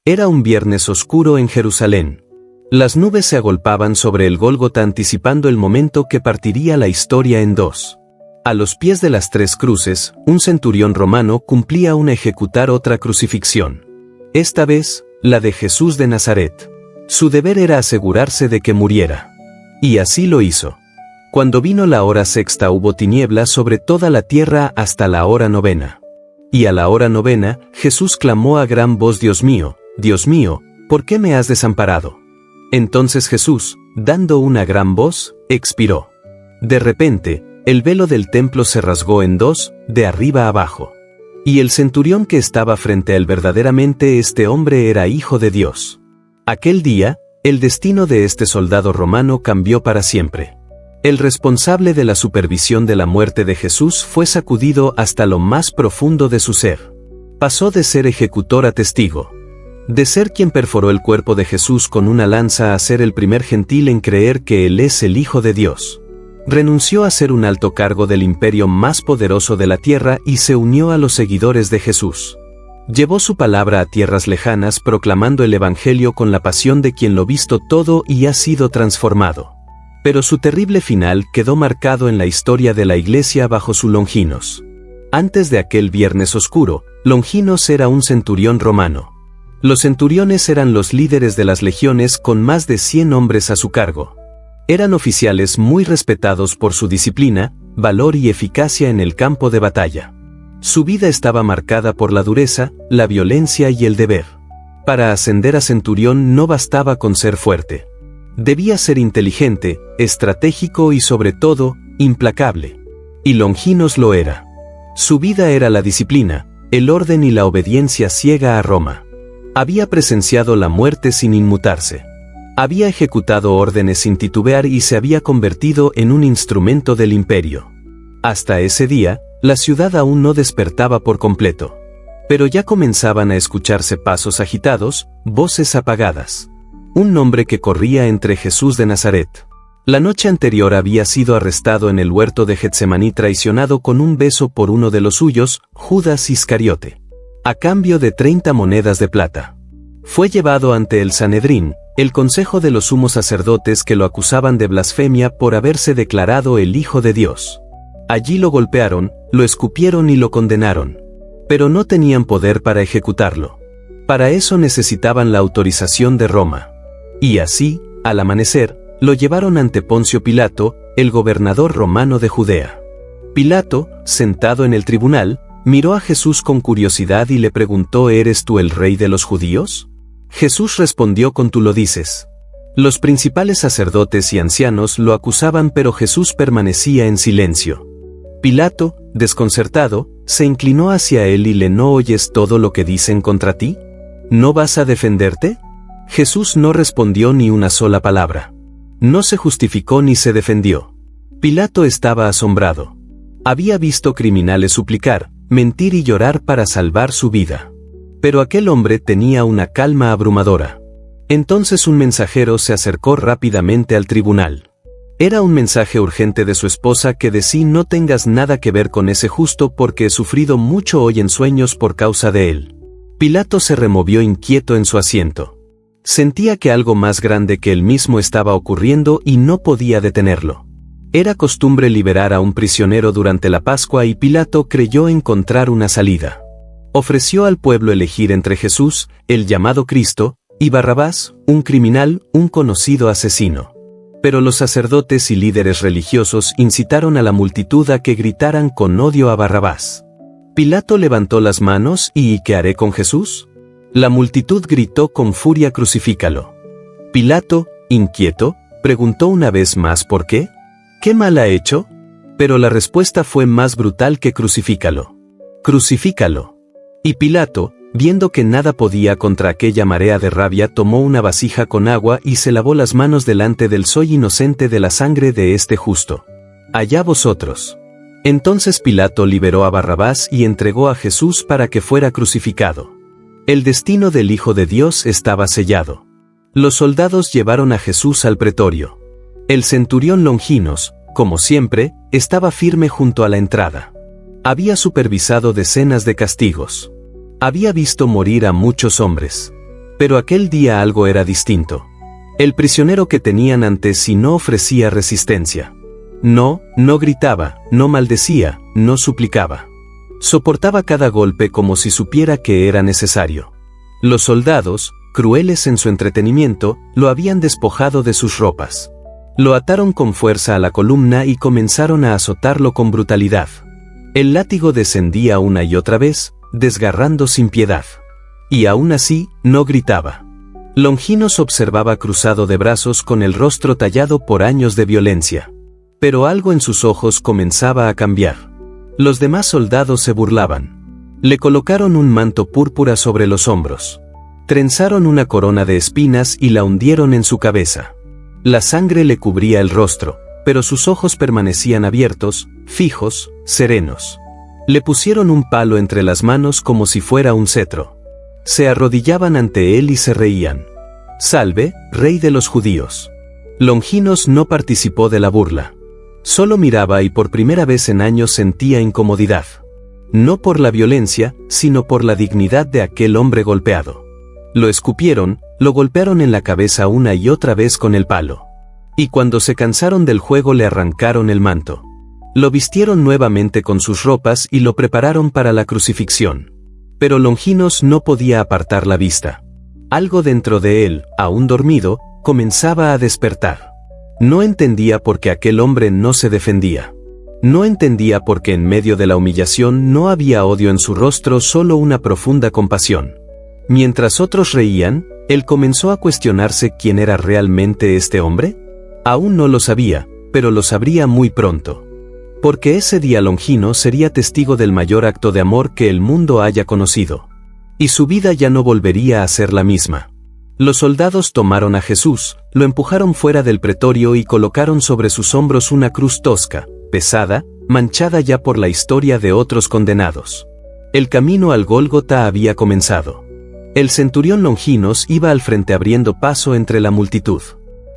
Era un viernes oscuro en Jerusalén. Las nubes se agolpaban sobre el Gólgota anticipando el momento que partiría la historia en dos. A los pies de las tres cruces, un centurión romano cumplía una ejecutar otra crucifixión. Esta vez, la de Jesús de Nazaret. Su deber era asegurarse de que muriera. Y así lo hizo. Cuando vino la hora sexta hubo tinieblas sobre toda la tierra hasta la hora novena. Y a la hora novena, Jesús clamó a gran voz: Dios mío, ¿por qué me has desamparado? Entonces Jesús, dando una gran voz, expiró. De repente, el velo del templo se rasgó en dos, de arriba a abajo. Y el centurión que estaba frente a él, verdaderamente este hombre era hijo de Dios. Aquel día, el destino de este soldado romano cambió para siempre. El responsable de la supervisión de la muerte de Jesús fue sacudido hasta lo más profundo de su ser. Pasó de ser ejecutor a testigo. De ser quien perforó el cuerpo de Jesús con una lanza a ser el primer gentil en creer que Él es el Hijo de Dios. Renunció a ser un alto cargo del imperio más poderoso de la tierra y se unió a los seguidores de Jesús. Llevó su palabra a tierras lejanas proclamando el Evangelio con la pasión de quien lo visto todo y ha sido transformado. Pero su terrible final quedó marcado en la historia de la Iglesia bajo su Longinos. Antes de aquel viernes oscuro, Longinos era un centurión romano. Los centuriones eran los líderes de las legiones con más de 100 hombres a su cargo. Eran oficiales muy respetados por su disciplina, valor y eficacia en el campo de batalla. Su vida estaba marcada por la dureza, la violencia y el deber. Para ascender a centurión no bastaba con ser fuerte. Debía ser inteligente, estratégico y sobre todo, implacable. Y Longinos lo era. Su vida era la disciplina, el orden y la obediencia ciega a Roma. Había presenciado la muerte sin inmutarse. Había ejecutado órdenes sin titubear y se había convertido en un instrumento del imperio. Hasta ese día, la ciudad aún no despertaba por completo. Pero ya comenzaban a escucharse pasos agitados, voces apagadas. Un nombre que corría entre Jesús de Nazaret. La noche anterior había sido arrestado en el huerto de Getsemaní, traicionado con un beso por uno de los suyos, Judas Iscariote. A cambio de 30 monedas de plata. Fue llevado ante el Sanedrín, el consejo de los sumos sacerdotes que lo acusaban de blasfemia por haberse declarado el Hijo de Dios. Allí lo golpearon, lo escupieron y lo condenaron. Pero no tenían poder para ejecutarlo. Para eso necesitaban la autorización de Roma. Y así, al amanecer, lo llevaron ante Poncio Pilato, el gobernador romano de Judea. Pilato, sentado en el tribunal, miró a Jesús con curiosidad y le preguntó: ¿Eres tú el rey de los judíos? Jesús respondió con: Tú lo dices. Los principales sacerdotes y ancianos lo acusaban, pero Jesús permanecía en silencio. Pilato, desconcertado, se inclinó hacia él y le: ¿No oyes todo lo que dicen contra ti? ¿No vas a defenderte? Jesús no respondió ni una sola palabra. No se justificó ni se defendió. Pilato estaba asombrado. Había visto criminales suplicar, mentir y llorar para salvar su vida. Pero aquel hombre tenía una calma abrumadora. Entonces un mensajero se acercó rápidamente al tribunal. Era un mensaje urgente de su esposa que decía: no tengas nada que ver con ese justo porque he sufrido mucho hoy en sueños por causa de él. Pilato se removió inquieto en su asiento. Sentía que algo más grande que él mismo estaba ocurriendo y no podía detenerlo. Era costumbre liberar a un prisionero durante la Pascua y Pilato creyó encontrar una salida. Ofreció al pueblo elegir entre Jesús, el llamado Cristo, y Barrabás, un criminal, un conocido asesino. Pero los sacerdotes y líderes religiosos incitaron a la multitud a que gritaran con odio a Barrabás. Pilato levantó las manos y ¿qué haré con Jesús? La multitud gritó con furia: crucifícalo. Pilato, inquieto, preguntó una vez más: ¿por qué? ¿Qué mal ha hecho? Pero la respuesta fue más brutal que crucifícalo. Crucifícalo. Y Pilato, viendo que nada podía contra aquella marea de rabia, tomó una vasija con agua y se lavó las manos delante del: soy inocente de la sangre de este justo. Allá vosotros. Entonces Pilato liberó a Barrabás y entregó a Jesús para que fuera crucificado. El destino del Hijo de Dios estaba sellado. Los soldados llevaron a Jesús al pretorio. El centurión Longinos, como siempre, estaba firme junto a la entrada. Había supervisado decenas de castigos. Había visto morir a muchos hombres. Pero aquel día algo era distinto. El prisionero que tenían ante sí no ofrecía resistencia. No gritaba, no maldecía, no suplicaba. Soportaba cada golpe como si supiera que era necesario. Los soldados, crueles en su entretenimiento, lo habían despojado de sus ropas. Lo ataron con fuerza a la columna y comenzaron a azotarlo con brutalidad. El látigo descendía una y otra vez, desgarrando sin piedad. Y aún así, no gritaba. Longinos observaba cruzado de brazos con el rostro tallado por años de violencia. Pero algo en sus ojos comenzaba a cambiar. Los demás soldados se burlaban. Le colocaron un manto púrpura sobre los hombros. Trenzaron una corona de espinas y la hundieron en su cabeza. La sangre le cubría el rostro, pero sus ojos permanecían abiertos, fijos, serenos. Le pusieron un palo entre las manos como si fuera un cetro. Se arrodillaban ante él y se reían. «Salve, rey de los judíos». Longinos no participó de la burla. Solo miraba y por primera vez en años sentía incomodidad. No por la violencia, sino por la dignidad de aquel hombre golpeado. Lo escupieron, lo golpearon en la cabeza una y otra vez con el palo. Y cuando se cansaron del juego le arrancaron el manto. Lo vistieron nuevamente con sus ropas y lo prepararon para la crucifixión. Pero Longinos no podía apartar la vista. Algo dentro de él, aún dormido, comenzaba a despertar. No entendía por qué aquel hombre no se defendía. No entendía por qué en medio de la humillación no había odio en su rostro, solo una profunda compasión. Mientras otros reían, él comenzó a cuestionarse quién era realmente este hombre. Aún no lo sabía, pero lo sabría muy pronto. Porque ese día Longino sería testigo del mayor acto de amor que el mundo haya conocido. Y su vida ya no volvería a ser la misma. Los soldados tomaron a Jesús, lo empujaron fuera del pretorio y colocaron sobre sus hombros una cruz tosca, pesada, manchada ya por la historia de otros condenados. El camino al Gólgota había comenzado. El centurión Longinos iba al frente abriendo paso entre la multitud.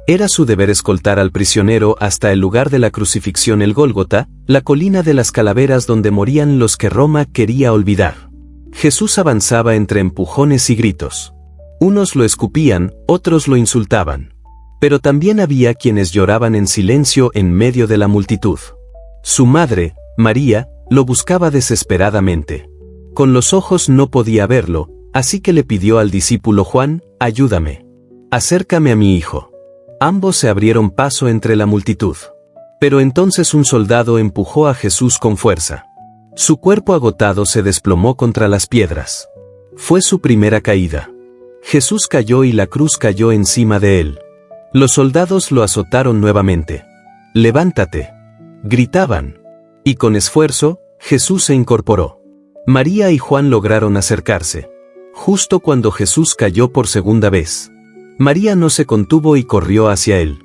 Era su deber escoltar al prisionero hasta el lugar de la crucifixión, el Gólgota, la colina de las calaveras donde morían los que Roma quería olvidar. Jesús avanzaba entre empujones y gritos. Unos lo escupían, otros lo insultaban. Pero también había quienes lloraban en silencio en medio de la multitud. Su madre, María, lo buscaba desesperadamente. Con los ojos no podía verlo, así que le pidió al discípulo Juan: «Ayúdame. Acércame a mi hijo». Ambos se abrieron paso entre la multitud. Pero entonces un soldado empujó a Jesús con fuerza. Su cuerpo agotado se desplomó contra las piedras. Fue su primera caída. Jesús cayó y la cruz cayó encima de él. Los soldados lo azotaron nuevamente. «Levántate», gritaban. Y con esfuerzo, Jesús se incorporó. María y Juan lograron acercarse. Justo cuando Jesús cayó por segunda vez. María no se contuvo y corrió hacia él.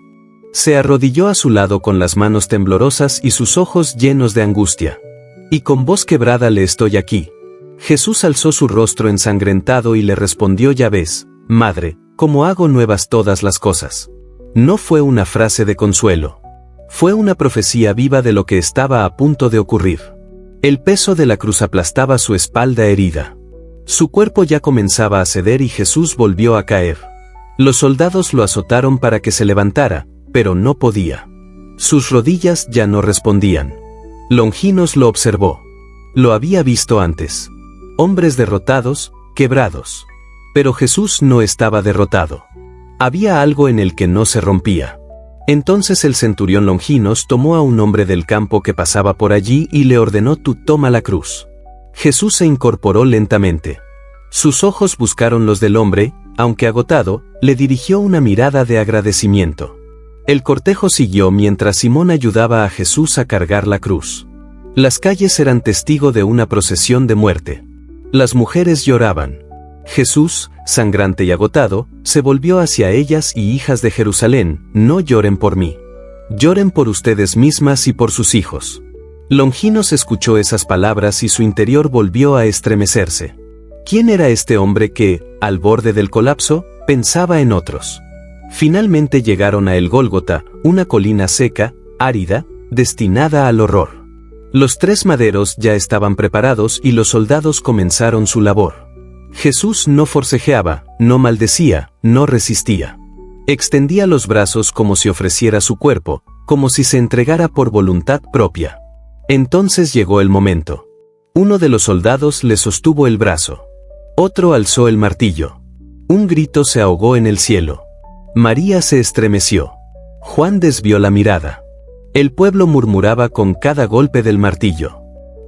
Se arrodilló a su lado con las manos temblorosas y sus ojos llenos de angustia. Y con voz quebrada: «Le estoy aquí». Jesús alzó su rostro ensangrentado y le respondió: «Ya ves, madre, cómo hago nuevas todas las cosas». No fue una frase de consuelo. Fue una profecía viva de lo que estaba a punto de ocurrir. El peso de la cruz aplastaba su espalda herida. Su cuerpo ya comenzaba a ceder y Jesús volvió a caer. Los soldados lo azotaron para que se levantara, pero no podía. Sus rodillas ya no respondían. Longinos lo observó. Lo había visto antes. Hombres derrotados, quebrados. Pero Jesús no estaba derrotado. Había algo en el que no se rompía. Entonces el centurión Longinos tomó a un hombre del campo que pasaba por allí y le ordenó: «Tú toma la cruz». Jesús se incorporó lentamente. Sus ojos buscaron los del hombre, aunque agotado, le dirigió una mirada de agradecimiento. El cortejo siguió mientras Simón ayudaba a Jesús a cargar la cruz. Las calles eran testigo de una procesión de muerte. Las mujeres lloraban. Jesús, sangrante y agotado, se volvió hacia ellas: «Y hijas de Jerusalén, no lloren por mí. Lloren por ustedes mismas y por sus hijos». Longinos escuchó esas palabras y su interior volvió a estremecerse. ¿Quién era este hombre que, al borde del colapso, pensaba en otros? Finalmente llegaron a el Gólgota, una colina seca, árida, destinada al horror. Los 3 maderos ya estaban preparados y los soldados comenzaron su labor. Jesús no forcejeaba, no maldecía, no resistía. Extendía los brazos como si ofreciera su cuerpo, como si se entregara por voluntad propia. Entonces llegó el momento. Uno de los soldados le sostuvo el brazo. Otro alzó el martillo. Un grito se ahogó en el cielo. María se estremeció. Juan desvió la mirada. El pueblo murmuraba con cada golpe del martillo.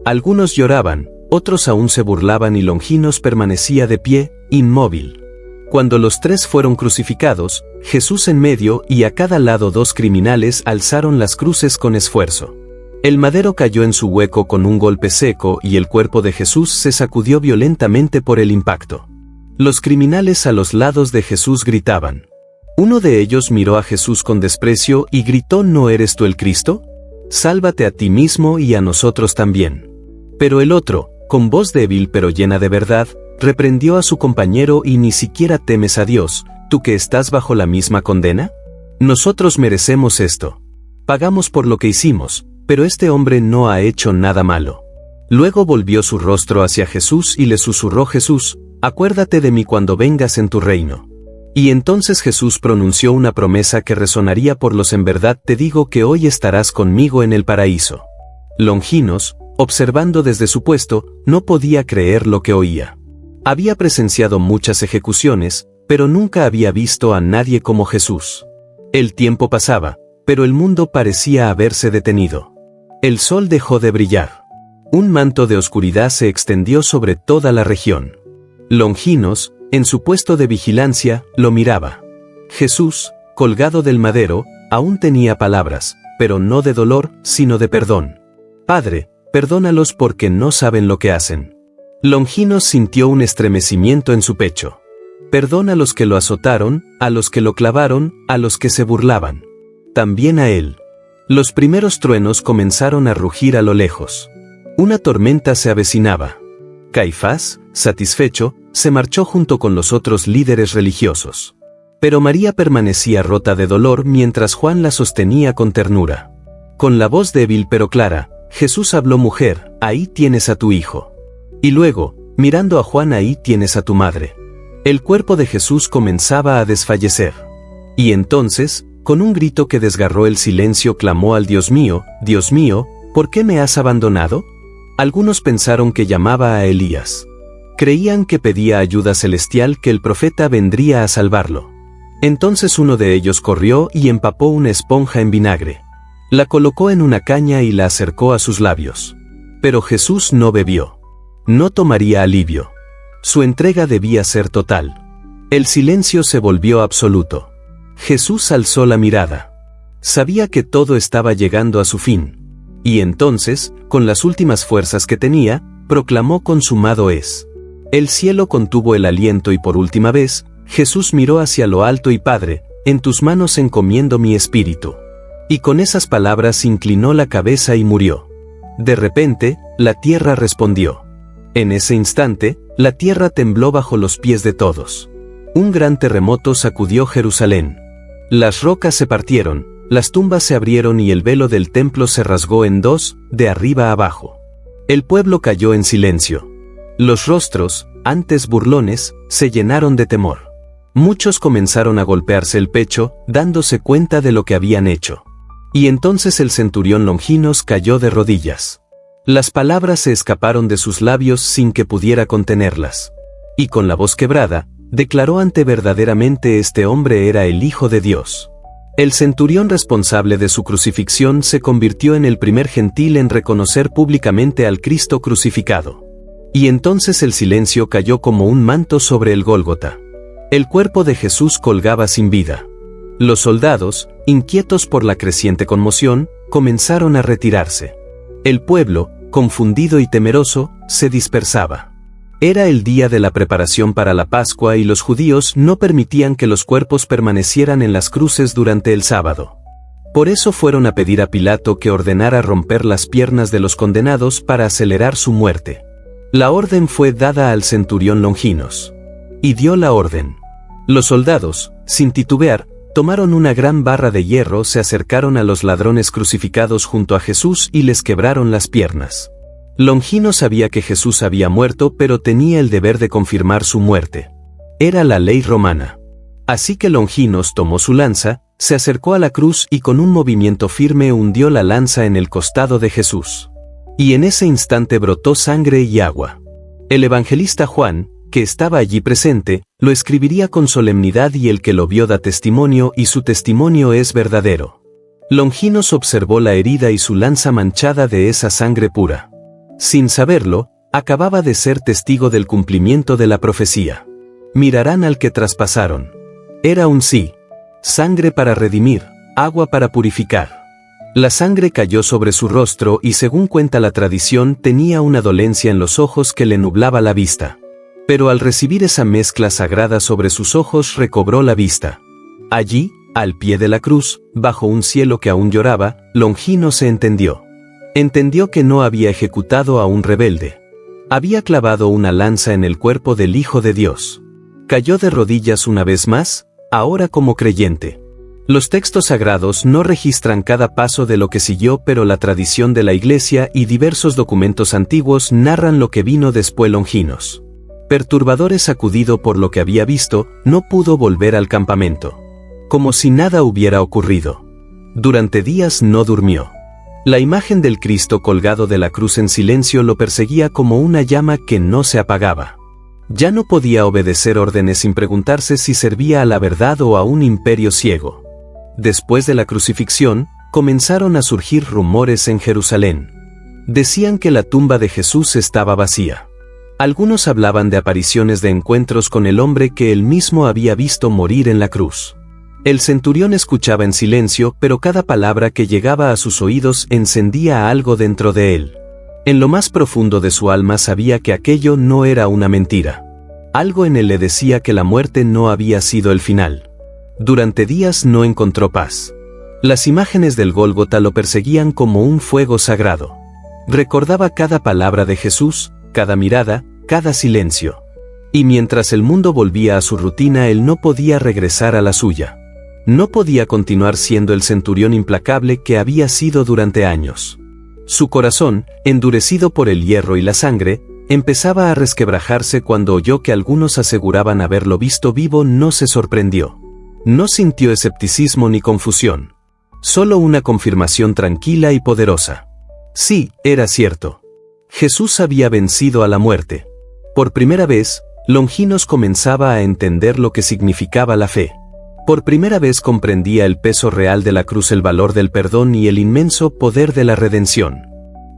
Algunos lloraban, otros aún se burlaban y Longinos permanecía de pie, inmóvil. Cuando los tres fueron crucificados, Jesús en medio y a cada lado dos criminales alzaron las cruces con esfuerzo. El madero cayó en su hueco con un golpe seco y el cuerpo de Jesús se sacudió violentamente por el impacto. Los criminales a los lados de Jesús gritaban. Uno de ellos miró a Jesús con desprecio y gritó: ¿No eres tú el Cristo? Sálvate a ti mismo y a nosotros también. Pero el otro, con voz débil pero llena de verdad, reprendió a su compañero: ¿Y ni siquiera temes a Dios, tú que estás bajo la misma condena? Nosotros merecemos esto. Pagamos por lo que hicimos, pero este hombre no ha hecho nada malo. Luego volvió su rostro hacia Jesús y le susurró Jesús: acuérdate de mí cuando vengas en tu reino. Y entonces Jesús pronunció una promesa que resonaría por los: en verdad te digo que hoy estarás conmigo en el paraíso. Longinos, observando desde su puesto, no podía creer lo que oía. Había presenciado muchas ejecuciones, pero nunca había visto a nadie como Jesús. El tiempo pasaba, pero el mundo parecía haberse detenido. El sol dejó de brillar. Un manto de oscuridad se extendió sobre toda la región. Longinos, en su puesto de vigilancia, lo miraba. Jesús, colgado del madero, aún tenía palabras, pero no de dolor, sino de perdón. Padre, perdónalos porque no saben lo que hacen. Longinos sintió un estremecimiento en su pecho. Perdona a los que lo azotaron, a los que lo clavaron, a los que se burlaban. También a él. Los primeros truenos comenzaron a rugir a lo lejos. Una tormenta se avecinaba. Caifás, satisfecho, se marchó junto con los otros líderes religiosos. Pero María permanecía rota de dolor mientras Juan la sostenía con ternura. Con la voz débil pero clara, Jesús habló: mujer, ahí tienes a tu hijo. Y luego, mirando a Juan: ahí tienes a tu madre. El cuerpo de Jesús comenzaba a desfallecer. Y entonces, con un grito que desgarró el silencio, clamó al: Dios mío, ¿por qué me has abandonado? Algunos pensaron que llamaba a Elías. Creían que pedía ayuda celestial, que el profeta vendría a salvarlo. Entonces uno de ellos corrió y empapó una esponja en vinagre. La colocó en una caña y la acercó a sus labios. Pero Jesús no bebió. No tomaría alivio. Su entrega debía ser total. El silencio se volvió absoluto. Jesús alzó la mirada. Sabía que todo estaba llegando a su fin. Y entonces, con las últimas fuerzas que tenía, proclamó: consumado es. El cielo contuvo el aliento y por última vez, Jesús miró hacia lo alto y: Padre, en tus manos encomiendo mi espíritu. Y con esas palabras inclinó la cabeza y murió. De repente, la tierra respondió. En ese instante, la tierra tembló bajo los pies de todos. Un gran terremoto sacudió Jerusalén. Las rocas se partieron, las tumbas se abrieron y el velo del templo se rasgó en dos, de arriba a abajo. El pueblo cayó en silencio. Los rostros, antes burlones, se llenaron de temor. Muchos comenzaron a golpearse el pecho, dándose cuenta de lo que habían hecho. Y entonces el centurión Longinos cayó de rodillas. Las palabras se escaparon de sus labios sin que pudiera contenerlas. Y con la voz quebrada, declaró: ante verdaderamente este hombre era el Hijo de Dios. El centurión responsable de su crucifixión se convirtió en el primer gentil en reconocer públicamente al Cristo crucificado. Y entonces el silencio cayó como un manto sobre el Gólgota. El cuerpo de Jesús colgaba sin vida. Los soldados, inquietos por la creciente conmoción, comenzaron a retirarse. El pueblo, confundido y temeroso, se dispersaba. Era el día de la preparación para la Pascua y los judíos no permitían que los cuerpos permanecieran en las cruces durante el sábado. Por eso fueron a pedir a Pilato que ordenara romper las piernas de los condenados para acelerar su muerte. La orden fue dada al centurión Longinos. Y dio la orden. Los soldados, sin titubear, tomaron una gran barra de hierro, se acercaron a los ladrones crucificados junto a Jesús y les quebraron las piernas. Longino sabía que Jesús había muerto, pero tenía el deber de confirmar su muerte. Era la ley romana. Así que Longinos tomó su lanza, se acercó a la cruz y con un movimiento firme hundió la lanza en el costado de Jesús. Y en ese instante brotó sangre y agua. El evangelista Juan, que estaba allí presente, lo escribiría con solemnidad y el que lo vio da testimonio y su testimonio es verdadero. Longinos observó la herida y su lanza manchada de esa sangre pura. Sin saberlo, acababa de ser testigo del cumplimiento de la profecía. Mirarán al que traspasaron. Era un sí. Sangre para redimir, agua para purificar. La sangre cayó sobre su rostro y según cuenta la tradición tenía una dolencia en los ojos que le nublaba la vista. Pero al recibir esa mezcla sagrada sobre sus ojos recobró la vista. Allí, al pie de la cruz, bajo un cielo que aún lloraba, Longino se entendió. Entendió que no había ejecutado a un rebelde. Había clavado una lanza en el cuerpo del Hijo de Dios. Cayó de rodillas una vez más, ahora como creyente. Los textos sagrados no registran cada paso de lo que siguió, pero la tradición de la Iglesia y diversos documentos antiguos narran lo que vino después. Longinos, perturbador sacudido por lo que había visto, no pudo volver al campamento. Como si nada hubiera ocurrido. Durante días no durmió. La imagen del Cristo colgado de la cruz en silencio lo perseguía como una llama que no se apagaba. Ya no podía obedecer órdenes sin preguntarse si servía a la verdad o a un imperio ciego. Después de la crucifixión, comenzaron a surgir rumores en Jerusalén. Decían que la tumba de Jesús estaba vacía. Algunos hablaban de apariciones de encuentros con el hombre que él mismo había visto morir en la cruz. El centurión escuchaba en silencio, pero cada palabra que llegaba a sus oídos encendía algo dentro de él. En lo más profundo de su alma sabía que aquello no era una mentira. Algo en él le decía que la muerte no había sido el final. Durante días no encontró paz. Las imágenes del Gólgota lo perseguían como un fuego sagrado. Recordaba cada palabra de Jesús, cada mirada, cada silencio. Y mientras el mundo volvía a su rutina, él no podía regresar a la suya. No podía continuar siendo el centurión implacable que había sido durante años. Su corazón, endurecido por el hierro y la sangre, empezaba a resquebrajarse cuando oyó que algunos aseguraban haberlo visto vivo. No se sorprendió. No sintió escepticismo ni confusión. Solo una confirmación tranquila y poderosa. Sí, era cierto. Jesús había vencido a la muerte. Por primera vez, Longinos comenzaba a entender lo que significaba la fe. Por primera vez comprendía el peso real de la cruz, el valor del perdón y el inmenso poder de la redención.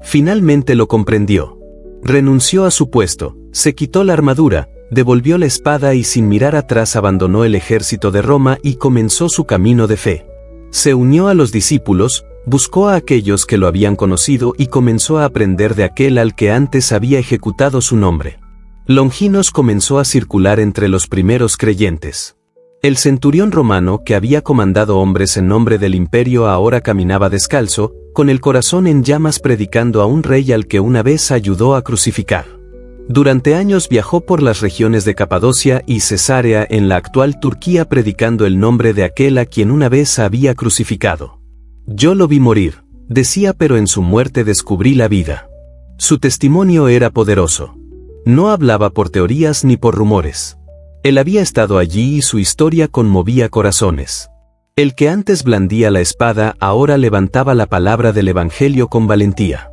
Finalmente lo comprendió. Renunció a su puesto, se quitó la armadura, devolvió la espada y sin mirar atrás abandonó el ejército de Roma y comenzó su camino de fe. Se unió a los discípulos, buscó a aquellos que lo habían conocido y comenzó a aprender de aquel al que antes había ejecutado su nombre. Longinos comenzó a circular entre los primeros creyentes. El centurión romano que había comandado hombres en nombre del imperio ahora caminaba descalzo, con el corazón en llamas predicando a un rey al que una vez ayudó a crucificar. Durante años viajó por las regiones de Capadocia y Cesarea en la actual Turquía predicando el nombre de aquel a quien una vez había crucificado. Yo lo vi morir, decía, pero en su muerte descubrí la vida. Su testimonio era poderoso. No hablaba por teorías ni por rumores. Él había estado allí y su historia conmovía corazones. El que antes blandía la espada ahora levantaba la palabra del Evangelio con valentía.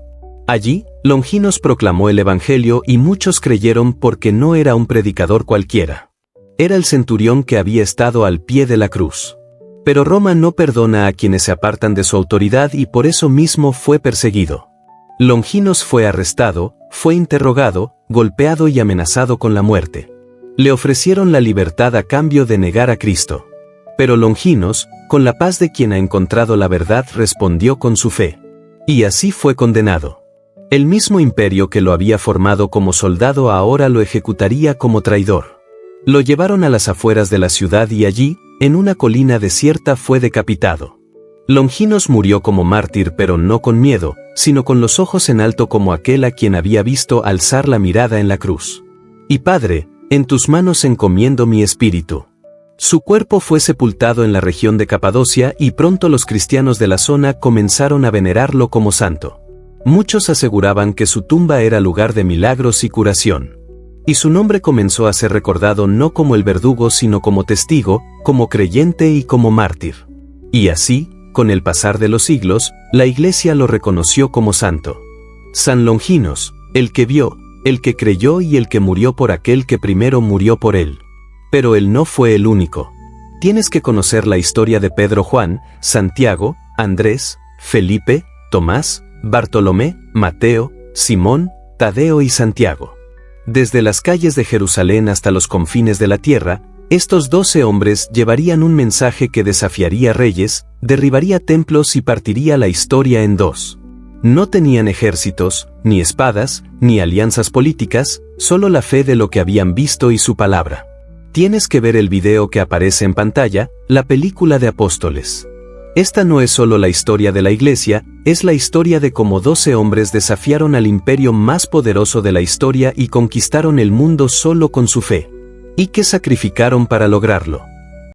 Allí, Longinos proclamó el Evangelio y muchos creyeron porque no era un predicador cualquiera. Era el centurión que había estado al pie de la cruz. Pero Roma no perdona a quienes se apartan de su autoridad y por eso mismo fue perseguido. Longinos fue arrestado, fue interrogado, golpeado y amenazado con la muerte. Le ofrecieron la libertad a cambio de negar a Cristo. Pero Longinos, con la paz de quien ha encontrado la verdad, respondió con su fe. Y así fue condenado. El mismo imperio que lo había formado como soldado ahora lo ejecutaría como traidor. Lo llevaron a las afueras de la ciudad y allí, en una colina desierta, fue decapitado. Longinos murió como mártir, pero no con miedo, sino con los ojos en alto como aquel a quien había visto alzar la mirada en la cruz. Y Padre, en tus manos encomiendo mi espíritu. Su cuerpo fue sepultado en la región de Capadocia y pronto los cristianos de la zona comenzaron a venerarlo como santo. Muchos aseguraban que su tumba era lugar de milagros y curación. Y su nombre comenzó a ser recordado no como el verdugo sino como testigo, como creyente y como mártir. Y así, con el pasar de los siglos, la Iglesia lo reconoció como santo. San Longinos, el que vio, el que creyó y el que murió por aquel que primero murió por él. Pero él no fue el único. Tienes que conocer la historia de Pedro, Juan, Santiago, Andrés, Felipe, Tomás, Bartolomé, Mateo, Simón, Tadeo y Santiago. Desde las calles de Jerusalén hasta los confines de la tierra, estos 12 hombres llevarían un mensaje que desafiaría reyes, derribaría templos y partiría la historia en dos. No tenían ejércitos, ni espadas, ni alianzas políticas, solo la fe de lo que habían visto y su palabra. Tienes que ver el video que aparece en pantalla, la película de Apóstoles. Esta no es solo la historia de la Iglesia, es la historia de cómo 12 hombres desafiaron al imperio más poderoso de la historia y conquistaron el mundo solo con su fe. ¿Y qué sacrificaron para lograrlo?